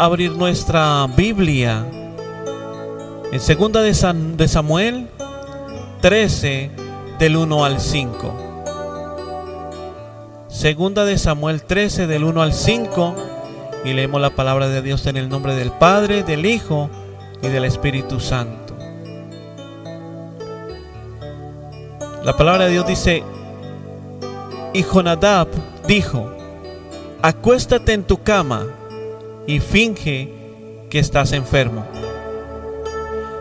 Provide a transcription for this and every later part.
abrir nuestra Biblia en segunda de Samuel 13 del 1 al 5. Segunda de Samuel 13 del 1 al 5, y leemos la palabra de Dios en el nombre del Padre, del Hijo y del Espíritu Santo. La palabra de Dios dice: y Jonadab dijo: acuéstate en tu cama y finge que estás enfermo.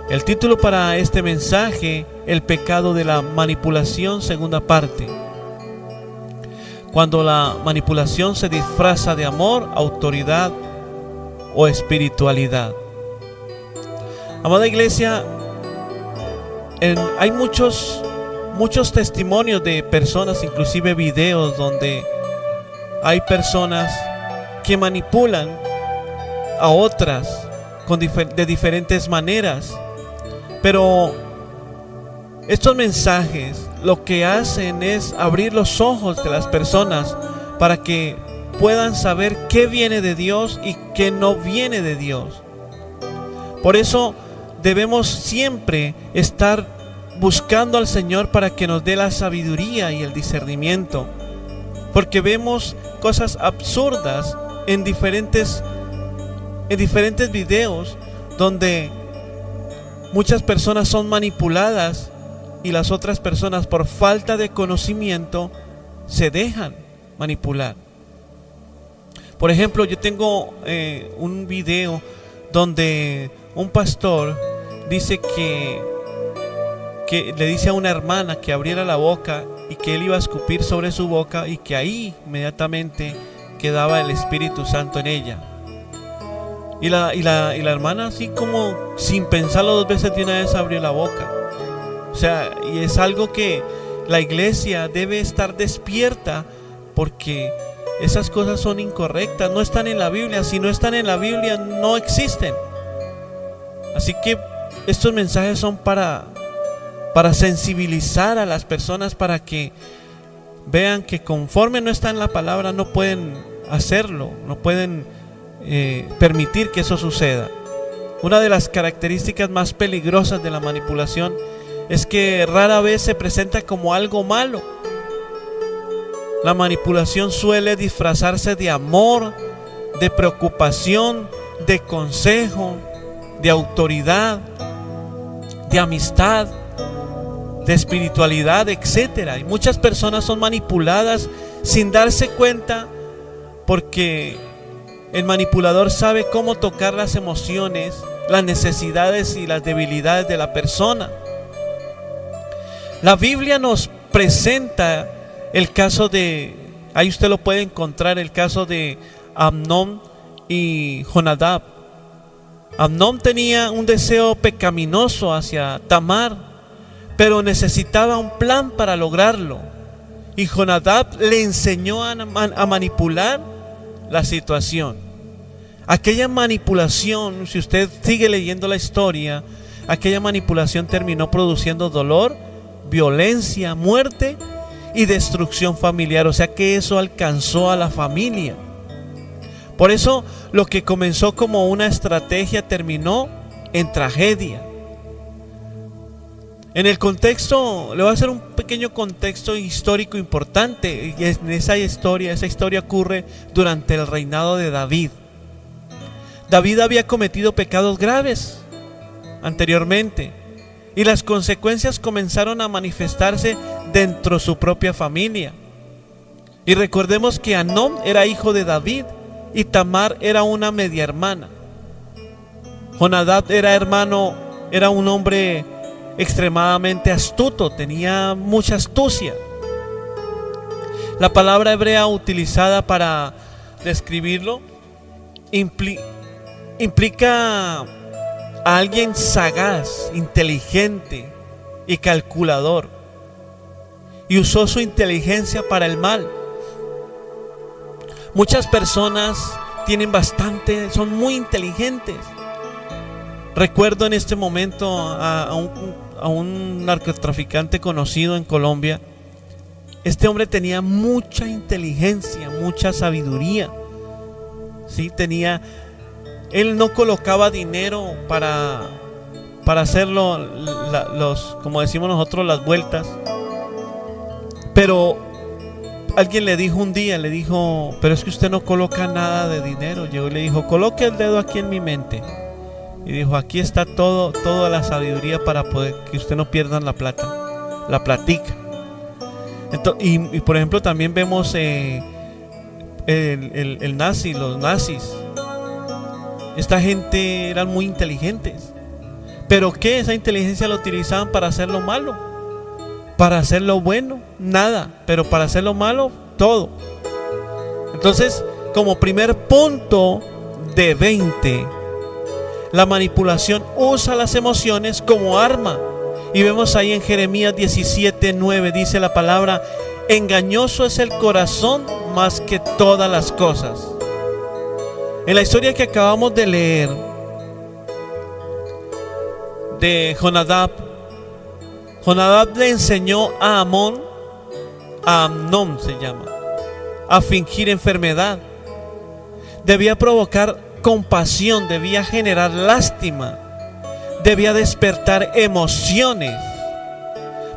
El título para este mensaje: el pecado de la manipulación, segunda parte. Cuando la manipulación se disfraza de amor, autoridad o espiritualidad. Amada iglesia, hay muchos testimonios de personas, inclusive videos donde hay personas que manipulan a otras de diferentes maneras. Pero estos mensajes lo que hacen es abrir los ojos de las personas para que puedan saber qué viene de Dios y qué no viene de Dios. Por eso debemos siempre estar buscando al Señor para que nos dé la sabiduría y el discernimiento, porque vemos cosas absurdas en diferentes videos donde muchas personas son manipuladas y las otras personas, por falta de conocimiento, se dejan manipular. Por ejemplo, yo tengo un video donde un pastor dice que le dice a una hermana que abriera la boca y que él iba a escupir sobre su boca y que ahí inmediatamente quedaba el Espíritu Santo en ella. Y la hermana, así como sin pensarlo dos veces, de una vez abrió la boca. O sea, y es algo que la iglesia debe estar despierta, porque esas cosas son incorrectas, no están en la Biblia. Si no están en la Biblia, no existen. Así que estos mensajes son para sensibilizar a las personas, para que vean que conforme no está en la palabra no pueden hacerlo, no pueden permitir que eso suceda. Una de las características más peligrosas de la manipulación es que rara vez se presenta como algo malo. La manipulación suele disfrazarse de amor, de preocupación, de consejo, de autoridad, de amistad, de espiritualidad, etc. Y muchas personas son manipuladas sin darse cuenta, porque el manipulador sabe cómo tocar las emociones, las necesidades y las debilidades de la persona. La Biblia nos presenta el caso de, ahí usted lo puede encontrar, el caso de Amnón y Jonadab. Amnón tenía un deseo pecaminoso hacia Tamar, pero necesitaba un plan para lograrlo. Y Jonadab le enseñó a manipular la situación. Aquella manipulación, si usted sigue leyendo la historia, aquella manipulación terminó produciendo dolor, violencia, muerte y destrucción familiar. O sea que eso alcanzó a la familia. Por eso lo que comenzó como una estrategia terminó en tragedia. En el contexto, le voy a hacer un pequeño contexto histórico importante. Y en esa historia ocurre durante el reinado de David. David había cometido pecados graves anteriormente, y las consecuencias comenzaron a manifestarse dentro de su propia familia. Y recordemos que Amnón era hijo de David y Tamar era una media hermana. Jonadab era un hombre extremadamente astuto, tenía mucha astucia. La palabra hebrea utilizada para describirlo implica a alguien sagaz, inteligente y calculador, y usó su inteligencia para el mal. Muchas personas son muy inteligentes. Recuerdo en este momento a un narcotraficante conocido en Colombia. Este hombre tenía mucha inteligencia, mucha sabiduría. Sí, Él no colocaba dinero para hacerlo, como decimos nosotros, las vueltas. Pero alguien le dijo un día, le dijo, pero es que usted no coloca nada de dinero. Llegó y le dijo, coloque el dedo aquí en mi mente. Y dijo, aquí está toda la sabiduría para poder que usted no pierda la plata, la platica. Entonces, y por ejemplo también vemos los nazis. Esta gente eran muy inteligentes. ¿Pero qué? Esa inteligencia la utilizaban para hacer lo malo. Para hacer lo bueno, nada. Pero para hacer lo malo, todo. Entonces, como primer punto de 20, la manipulación usa las emociones como arma. Y vemos ahí en Jeremías 17:9, dice la palabra: engañoso es el corazón más que todas las cosas. En la historia que acabamos de leer de Jonadab le enseñó a Amnón se llama, a fingir enfermedad. Debía provocar compasión, debía generar lástima, debía despertar emociones.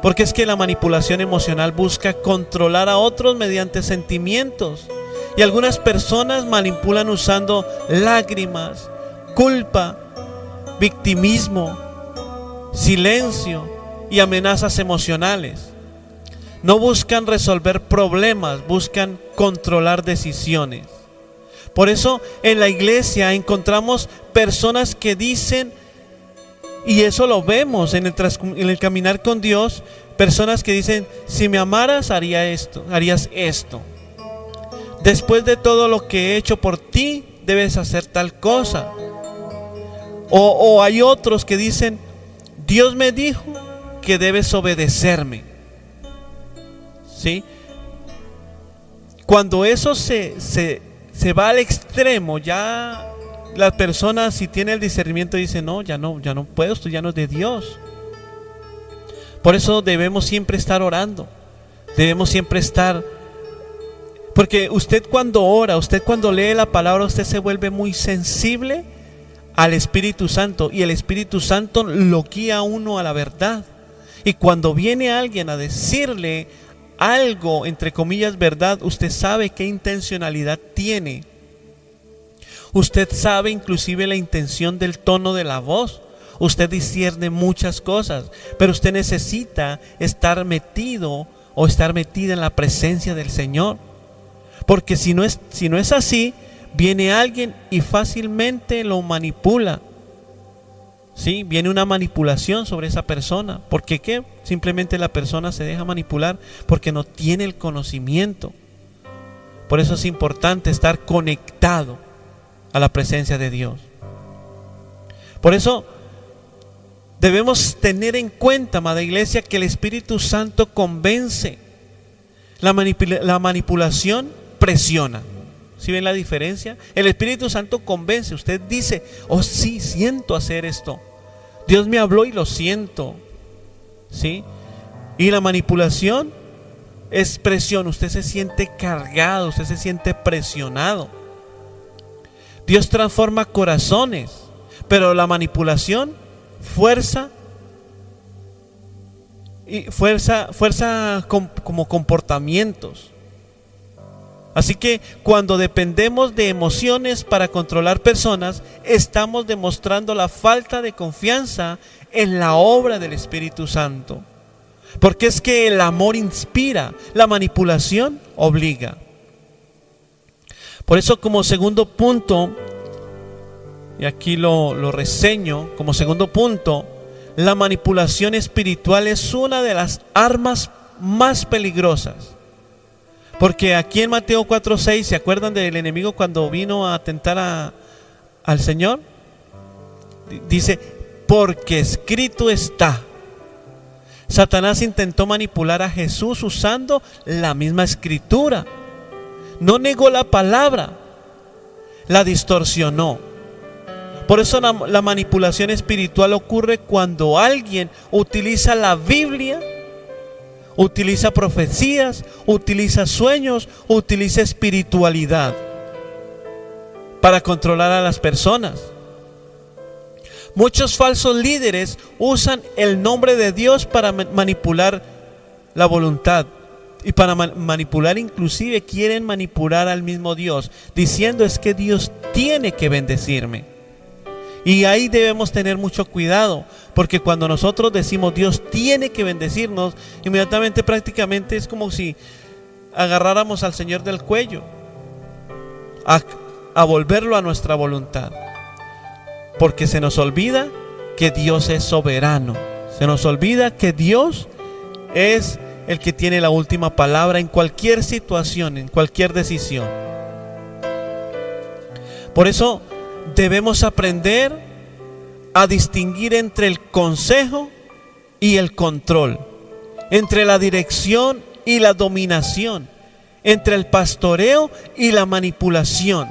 Porque es que la manipulación emocional busca controlar a otros mediante sentimientos. Y algunas personas manipulan usando lágrimas, culpa, victimismo, silencio y amenazas emocionales. No buscan resolver problemas, buscan controlar decisiones. Por eso en la iglesia encontramos personas que dicen, y eso lo vemos en el caminar con Dios, personas que dicen, si me amaras harías esto. Después de todo lo que he hecho por ti, debes hacer tal cosa. O hay otros que dicen, Dios me dijo que debes obedecerme. ¿Sí? Cuando eso se va al extremo, ya la persona, si tiene el discernimiento, dice, no, ya no puedo, esto ya no es de Dios. Por eso debemos siempre estar orando. Debemos siempre estar, porque usted cuando ora, usted cuando lee la palabra, usted se vuelve muy sensible al Espíritu Santo, y el Espíritu Santo lo guía a uno a la verdad. Y cuando viene alguien a decirle algo, entre comillas, verdad, usted sabe qué intencionalidad tiene. Usted sabe inclusive la intención del tono de la voz. Usted discierne muchas cosas, pero usted necesita estar metido o estar metida en la presencia del Señor. Porque si no es así, viene alguien y fácilmente lo manipula. ¿Sí? Viene una manipulación sobre esa persona. ¿Por qué qué? Simplemente la persona se deja manipular porque no tiene el conocimiento. Por eso es importante estar conectado a la presencia de Dios. Por eso debemos tener en cuenta, amada iglesia, que el Espíritu Santo convence. La manipulación presiona. ¿Sí ven la diferencia? El Espíritu Santo convence. Usted dice, oh sí, siento hacer esto. Dios me habló y lo siento. ¿Sí? Y la manipulación es presión. Usted se siente cargado, usted se siente presionado. Dios transforma corazones, pero la manipulación fuerza como comportamientos. Así que cuando dependemos de emociones para controlar personas, estamos demostrando la falta de confianza en la obra del Espíritu Santo. Porque es que el amor inspira, la manipulación obliga. Por eso, como segundo punto, y aquí lo reseño, como segundo punto, la manipulación espiritual es una de las armas más peligrosas. Porque aquí en Mateo 4:6, ¿se acuerdan del enemigo cuando vino a tentar al Señor? Dice, porque escrito está. Satanás intentó manipular a Jesús usando la misma escritura. No negó la palabra, la distorsionó. Por eso la manipulación espiritual ocurre cuando alguien utiliza la Biblia, utiliza profecías, utiliza sueños, utiliza espiritualidad para controlar a las personas. Muchos falsos líderes usan el nombre de Dios para manipular la voluntad y para manipular, inclusive quieren manipular al mismo Dios, diciendo es que Dios tiene que bendecirme. Y ahí debemos tener mucho cuidado, porque cuando nosotros decimos Dios tiene que bendecirnos, inmediatamente prácticamente es como si agarráramos al Señor del cuello a volverlo a nuestra voluntad, porque se nos olvida que Dios es soberano, se nos olvida que Dios es el que tiene la última palabra en cualquier situación, en cualquier decisión. Por eso debemos aprender a distinguir entre el consejo y el control, entre la dirección y la dominación, entre el pastoreo y la manipulación.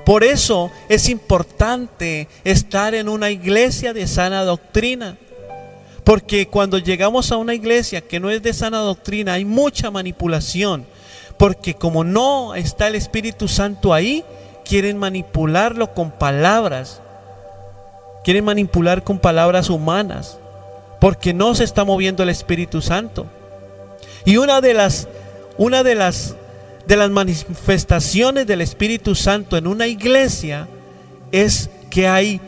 Por eso es importante estar en una iglesia de sana doctrina, porque cuando llegamos a una iglesia que no es de sana doctrina hay mucha manipulación, porque como no está el Espíritu Santo ahí, quieren manipularlo con palabras, quieren manipular con palabras humanas, porque no se está moviendo el Espíritu Santo. Y una de las manifestaciones del Espíritu Santo en una iglesia es que hay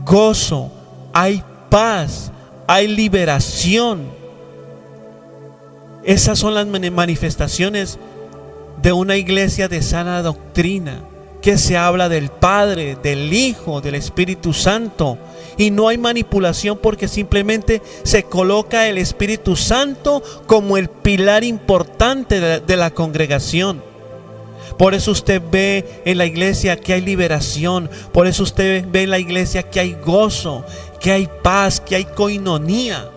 gozo, hay paz, hay liberación. Esas son las manifestaciones de una iglesia de sana doctrina, que se habla del Padre, del Hijo, del Espíritu Santo, y no hay manipulación, porque simplemente se coloca el Espíritu Santo como el pilar importante de la congregación. Por eso usted ve en la iglesia que hay liberación, por eso usted ve en la iglesia que hay gozo, que hay paz, que hay coinonía,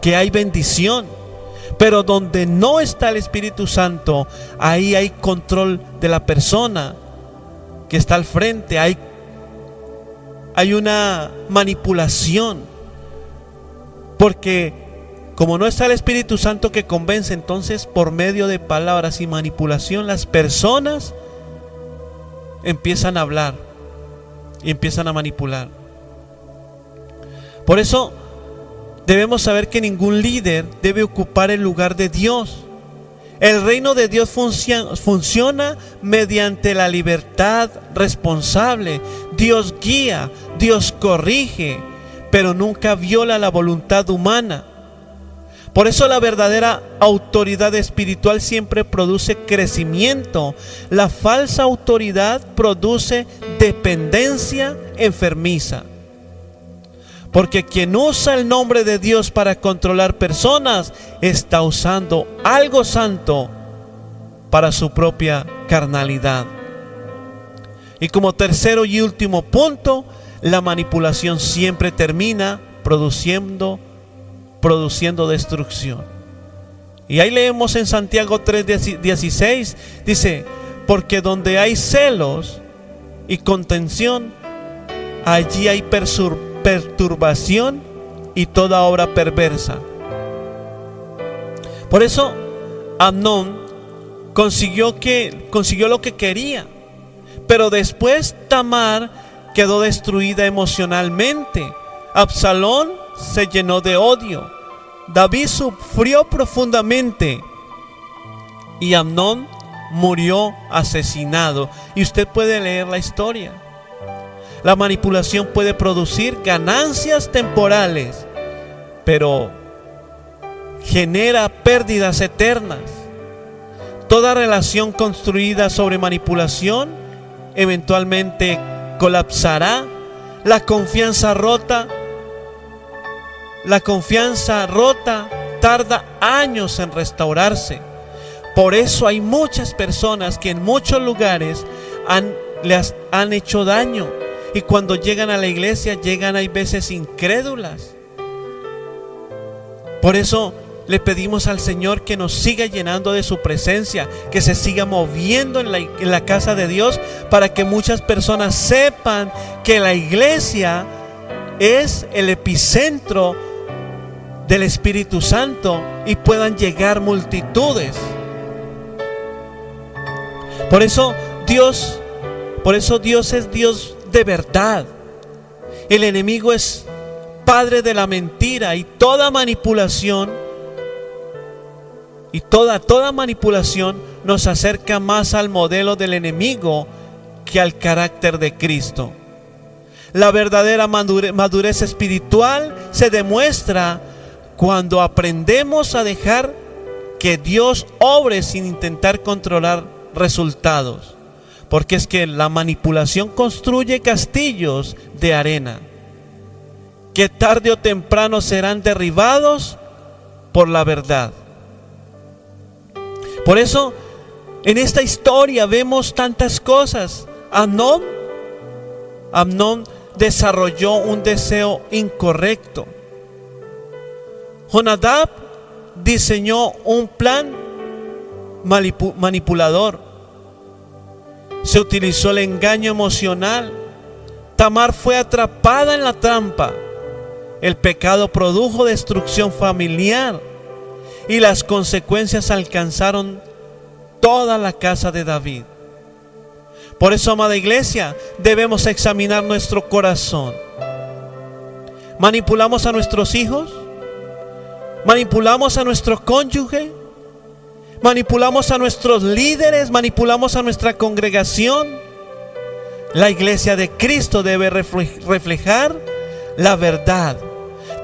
que hay bendición. Pero donde no está el Espíritu Santo, ahí hay control de la persona que está al frente, hay una manipulación, porque como no está el Espíritu Santo que convence, entonces por medio de palabras y manipulación las personas empiezan a hablar y empiezan a manipular. Por eso debemos saber que ningún líder debe ocupar el lugar de Dios. El reino de Dios funciona mediante la libertad responsable. Dios guía, Dios corrige, pero nunca viola la voluntad humana. Por eso la verdadera autoridad espiritual siempre produce crecimiento. La falsa autoridad produce dependencia enfermiza. Porque quien usa el nombre de Dios para controlar personas está usando algo santo para su propia carnalidad. Y como tercero y último punto, la manipulación siempre termina produciendo destrucción. Y ahí leemos en Santiago 3:16, dice: porque donde hay celos y contención, allí hay perturbación y toda obra perversa. Por eso Amnón consiguió lo que quería, pero después Tamar quedó destruida emocionalmente. Absalón se llenó de odio. David sufrió profundamente y Amnón murió asesinado. Y usted puede leer la historia. La manipulación puede producir ganancias temporales, pero genera pérdidas eternas. Toda relación construida sobre manipulación eventualmente colapsará. La confianza rota tarda años en restaurarse. Por eso hay muchas personas que en muchos lugares les han hecho daño. Y cuando llegan a la iglesia, llegan hay veces incrédulas. Por eso le pedimos al Señor que nos siga llenando de su presencia, que se siga moviendo en la casa de Dios, para que muchas personas sepan que la iglesia es el epicentro del Espíritu Santo y puedan llegar multitudes. Por eso Por eso Dios es Dios de verdad. El enemigo es padre de la mentira, y toda manipulación nos acerca más al modelo del enemigo que al carácter de Cristo. La verdadera madurez espiritual se demuestra cuando aprendemos a dejar que Dios obre sin intentar controlar resultados. Porque es que la manipulación construye castillos de arena que tarde o temprano serán derribados por la verdad. Por eso, en esta historia vemos tantas cosas. Amnón desarrolló un deseo incorrecto. Jonadab diseñó un plan manipulador. Se utilizó el engaño emocional. Tamar fue atrapada en la trampa. El pecado produjo destrucción familiar y las consecuencias alcanzaron toda la casa de David. Por eso, amada iglesia, debemos examinar nuestro corazón. ¿Manipulamos a nuestros hijos? ¿Manipulamos a nuestro cónyuge? ¿Manipulamos a nuestros líderes? ¿Manipulamos a nuestra congregación? La iglesia de Cristo debe reflejar la verdad.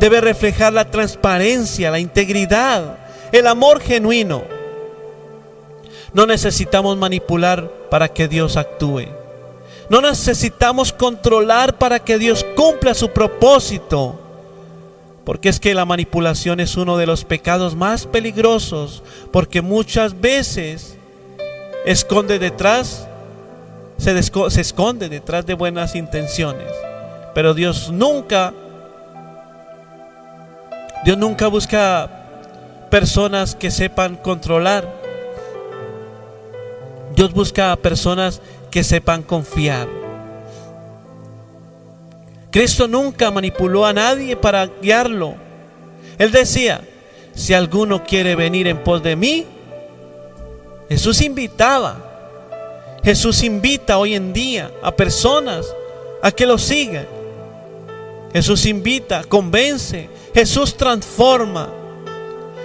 Debe reflejar la transparencia, la integridad, el amor genuino. No necesitamos manipular para que Dios actúe. No necesitamos controlar para que Dios cumpla su propósito. Porque es que la manipulación es uno de los pecados más peligrosos, porque muchas veces se esconde detrás de buenas intenciones. Pero Dios nunca busca personas que sepan controlar. Dios busca a personas que sepan confiar. Cristo nunca manipuló a nadie para guiarlo. Él decía: si alguno quiere venir en pos de mí. Jesús invitaba. Jesús invita hoy en día a personas a que lo sigan. Jesús invita, convence. Jesús transforma.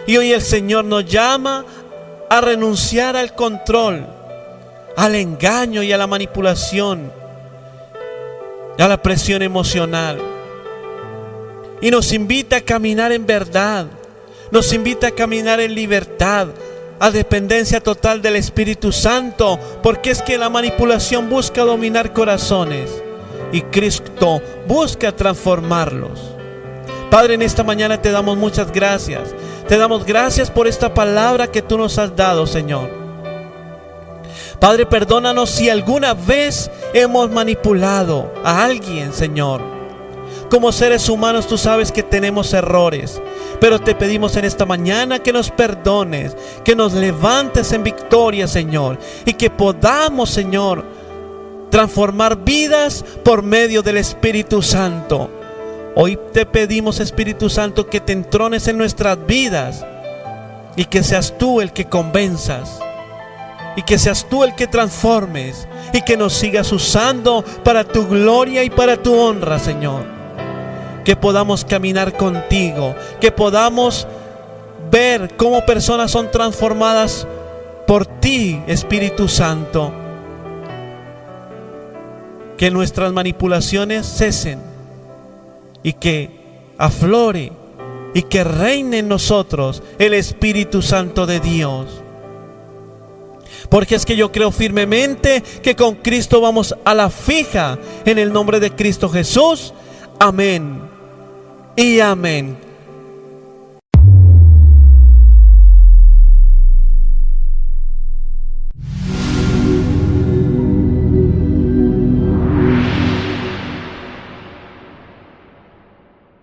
Y hoy el Señor nos llama a renunciar al control, al engaño y a la manipulación, a la presión emocional. Y nos invita a caminar en verdad. Nos invita a caminar en libertad, a dependencia total del Espíritu Santo. Porque es que la manipulación busca dominar corazones y Cristo busca transformarlos. Padre, en esta mañana te damos muchas gracias. Te damos gracias por esta palabra que tú nos has dado, Señor. Padre, perdónanos si alguna vez hemos manipulado a alguien, Señor. Como seres humanos tú sabes que tenemos errores, pero te pedimos en esta mañana que nos perdones, que nos levantes en victoria, Señor, y que podamos, Señor, transformar vidas por medio del Espíritu Santo. Hoy te pedimos, Espíritu Santo, que te entrones en nuestras vidas y que seas tú el que convenzas. Y que seas tú el que transformes y que nos sigas usando para tu gloria y para tu honra, Señor. Que podamos caminar contigo, que podamos ver cómo personas son transformadas por ti, Espíritu Santo. Que nuestras manipulaciones cesen y que aflore y que reine en nosotros el Espíritu Santo de Dios. Porque es que yo creo firmemente que con Cristo vamos a la fija, en el nombre de Cristo Jesús. Amén y amén.